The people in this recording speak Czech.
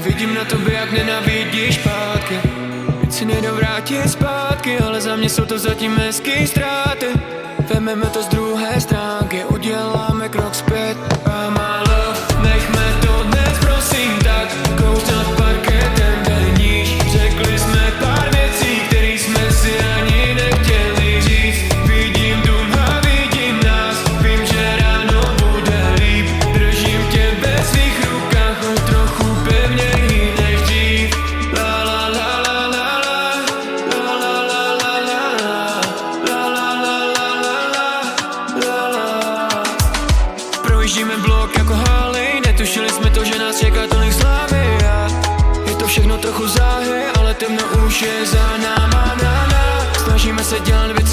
Vidím na tobě, jak nenavidíš špátky. Teď si nejdou vrátit zpátky, ale za mě jsou to zatím hezký ztráty. Vememe to z druhé stránky, uděláme krok zpět a málo. Nechme to dnes, prosím, tak kouř nad parketem tady níž. Řekli jsme pár věcí, který jsme si ani nechtěli říct. Vidím dům a vidím nás, vím, že ráno bude líp. Držím tě ve svých rukách, o trochu pevněji než dřív. La la la la la la la la la la la la. Projíždíme blok jako haly, netušili jsme to, že nás čeká tolik slávy. Je to všechno trochu záhy, ale temno už je za náma. Snažíme se dělat věci